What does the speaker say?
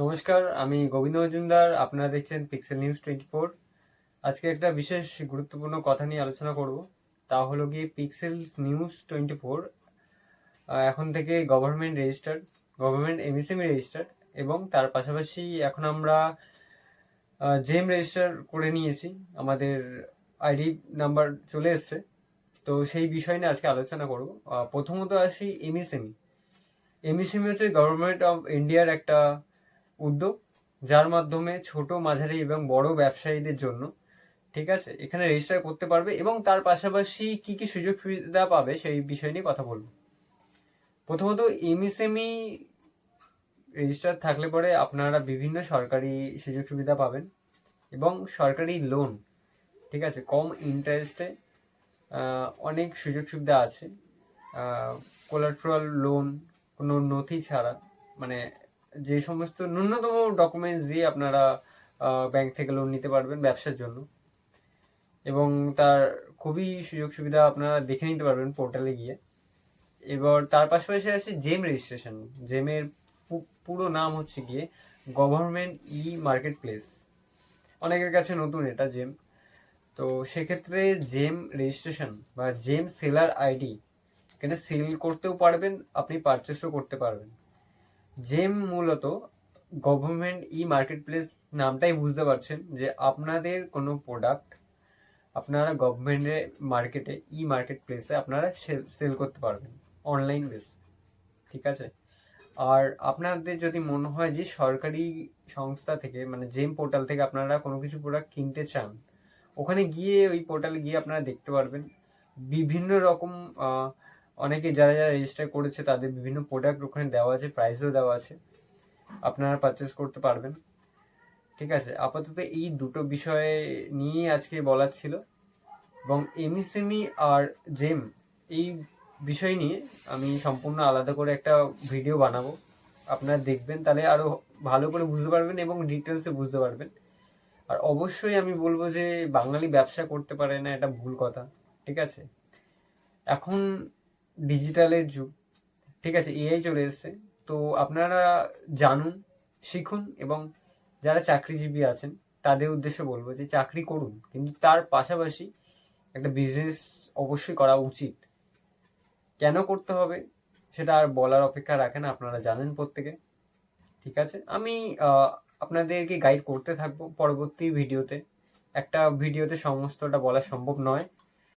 নমস্কার, আমি গোবিন্দ মজুমদার। আপনারা দেখছেন পিক্সেল নিউজ 24। আজকে একটা বিশেষ গুরুত্বপূর্ণ কথা নিয়ে আলোচনা করব। তা হলো গিয়ে পিক্সেল নিউজ 24 এখন থেকে গভর্নমেন্ট এমএসএমই রেজিস্টার্ড, এবং তার পাশাপাশি এখন আমরা জেম রেজিস্টার করে নিয়েছি। আমাদের আইডি নাম্বার চলে এসছে। তো সেই বিষয় নিয়ে আজকে আলোচনা করব। প্রথমত আসি এমএসএমই। এমএসএমই হচ্ছে গভর্নমেন্ট অফ ইন্ডিয়ার একটা উদ্যোগ, যার মাধ্যমে ছোট, মাঝারি এবং বড় ব্যবসায়ীদের জন্য, ঠিক আছে, এখানে রেজিস্টার করতে পারবে এবং তার পাশাপাশি কি কি সুযোগ সুবিধা পাবে সেই বিষয় নিয়ে কথা বলবো। প্রথমত, এমএসএমই রেজিস্টার থাকলে পরে আপনারা বিভিন্ন সরকারি সুযোগ সুবিধা পাবেন এবং সরকারি লোন, ঠিক আছে, কম ইন্টারেস্টে অনেক সুযোগ সুবিধা আছে। কোলাট্রাল লোন, কোনো নথি ছাড়া, মানে যে সমস্ত ন্যূনতম ডকুমেন্টস দিয়ে আপনারা ব্যাংক থেকে লোন নিতে পারবেন ব্যবসার জন্য, এবং তার খুবই সুযোগ সুবিধা আপনারা দেখে নিতে পারবেন পোর্টালে গিয়ে। এবার তার পাশাপাশি আছে জেম রেজিস্ট্রেশন। জেমের পুরো নাম হচ্ছে গিয়ে গভর্নমেন্ট ই মার্কেট প্লেস। অনেকের কাছে নতুন এটা জেম। তো সেক্ষেত্রে জেম রেজিস্ট্রেশন বা জেম সেলার আইডি, এখানে সেল করতেও পারবেন, আপনি পারচেসও করতে পারবেন। জেম মূলত গভর্নমেন্ট ই মার্কেট প্লেস, নামটাই বুঝতে পারছেন যে আপনাদের কোনো প্রোডাক্ট আপনারা গভর্নমেন্টের মার্কেটে, ই মার্কেট প্লেসে আপনারা সেল করতে পারবেন অনলাইন বেস, ঠিক আছে। আর আপনাদের যদি মনে হয় যে সরকারি সংস্থা থেকে, মানে জেম পোর্টাল থেকে আপনারা কোনো কিছু প্রোডাক্ট কিনতে চান, ওখানে গিয়ে ওই পোর্টালে গিয়ে আপনারা দেখতে পারবেন বিভিন্ন রকম অনেকে যারা যারা রেজিস্টার করেছে তাদের বিভিন্ন প্রোডাক্ট ওখানে দেওয়া আছে, প্রাইসও দেওয়া আছে, আপনারা পারচেস করতে পারবেন, ঠিক আছে। আপাতত এই দুটো বিষয়ে নিয়ে আজকে বলার ছিল, এবং এমএসএমই আর জেম এই বিষয় নিয়ে আমি সম্পূর্ণ আলাদা করে একটা ভিডিও বানাবো, আপনারা দেখবেন, তাহলে আরো ভালো করে বুঝতে পারবেন এবং ডিটেলসে বুঝতে পারবেন। আর অবশ্যই আমি বলবো যে বাঙালি ব্যবসা করতে পারে না, এটা ভুল কথা, ঠিক আছে। এখন ডিজিটালের যুগ, ঠিক আছে, এআই চলে এসছে। তো আপনারা জানুন, শিখুন, এবং যারা চাকরিজীবী আছেন তাদের উদ্দেশ্যে বলবো যে চাকরি করুন, কিন্তু তার পাশাপাশি একটা বিজনেস অবশ্যই করা উচিত। কেন করতে হবে সেটা আর বলার অপেক্ষা রাখে না, আপনারা জানেন প্রত্যেকে, ঠিক আছে। আমি আপনাদেরকে গাইড করতে থাকবো পরবর্তী ভিডিওতে। একটা ভিডিওতে সমস্তটা বলা সম্ভব নয়,